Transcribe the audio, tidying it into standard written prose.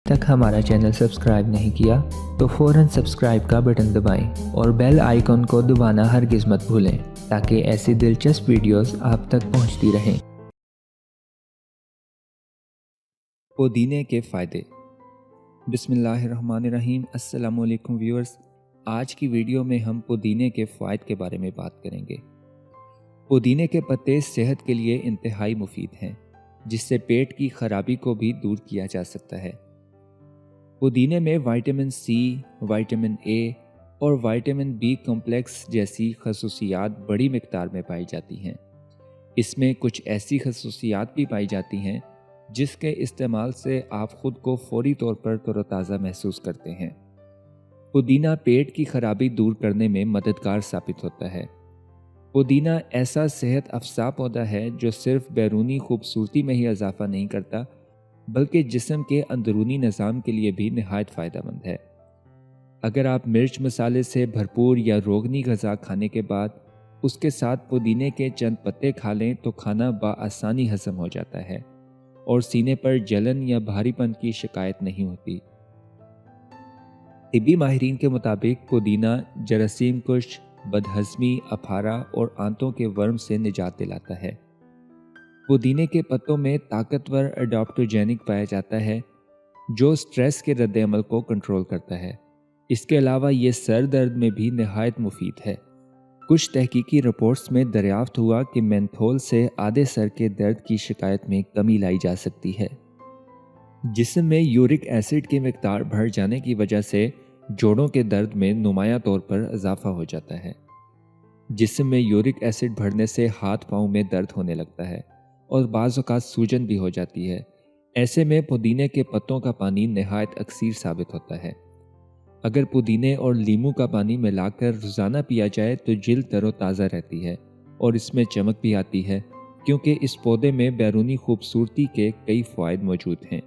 तक हमारा channel subscribe नहीं किया तो फ़ौरन सब्सक्राइब का बटन दबाएं और बेल आइकन को दबाना हरगिज़ मत भूलें ताकि ऐसी दिलचस्प वीडियोस आप तक पहुंचती रहें। पुदीने के फ़ायदे। बिस्मिल्लाहिर्रहमानिर्रहीम। अस्सलामु अलैकुम व्यूअर्स। आज की वीडियो में हम पुदीने के फ़ायदे के बारे में बात करेंगे। पुदीने के पत्ते सेहत के लिए इंतहाई मुफीद हैं, जिससे पेट की खराबी को भी दूर किया जा सकता है। पुदीने में विटामिन सी, विटामिन ए और विटामिन बी कॉम्प्लेक्स जैसी खसूसियात बड़ी मिकदार में पाई जाती हैं। इसमें कुछ ऐसी खसूसियात भी पाई जाती हैं जिसके इस्तेमाल से आप खुद को फौरी तौर पर तरोताज़ा महसूस करते हैं। पुदीना पेट की खराबी दूर करने में मददगार साबित होता है। पुदीना ऐसा सेहत अफ़ज़ा पौधा है जो सिर्फ बैरूनी खूबसूरती में ही इजाफा नहीं करता, बल्कि जिस्म के अंदरूनी निज़ाम के लिए भी नहायत फ़ायदेमंद है। अगर आप मिर्च मसाले से भरपूर या रोगनी ग़ज़ा खाने के बाद उसके साथ पुदीने के चंद पत्ते खा लें तो खाना बआसानी हज़म हो जाता है और सीने पर जलन या भारीपन की शिकायत नहीं होती। तिब्बी माहिरीन के मुताबिक पुदीना जरासीम कुश, बदहज़मी, अफारा और आंतों के वर्म से निजात दिलाता है। पुदीने के पत्तों में ताकतवर एडाप्टोजेनिक पाया जाता है जो स्ट्रेस के रद्द-ए-अमल को कंट्रोल करता है। इसके अलावा ये सर दर्द में भी नहायत मुफीद है। कुछ तहकीकी रिपोर्ट्स में दरियाफ्त हुआ कि मेंथोल से आधे सर के दर्द की शिकायत में कमी लाई जा सकती है। जिस्म में यूरिक एसिड की मिकदार बढ़ जाने की वजह से जोड़ों के दर्द में नुमायां तौर पर इजाफा हो जाता है। जिस्म में यूरिक एसिड बढ़ने से हाथ पाँव में दर्द होने लगता है और बाज़ औक़ात सूजन भी हो जाती है। ऐसे में पुदीने के पत्तों का पानी नहायत अक्सीर साबित होता है। अगर पुदीने और लीमू का पानी मिलाकर रोज़ाना पिया जाए तो जिल्द तरोताज़ा रहती है और इसमें चमक भी आती है, क्योंकि इस पौधे में बैरूनी खूबसूरती के कई फ़वाइद मौजूद हैं।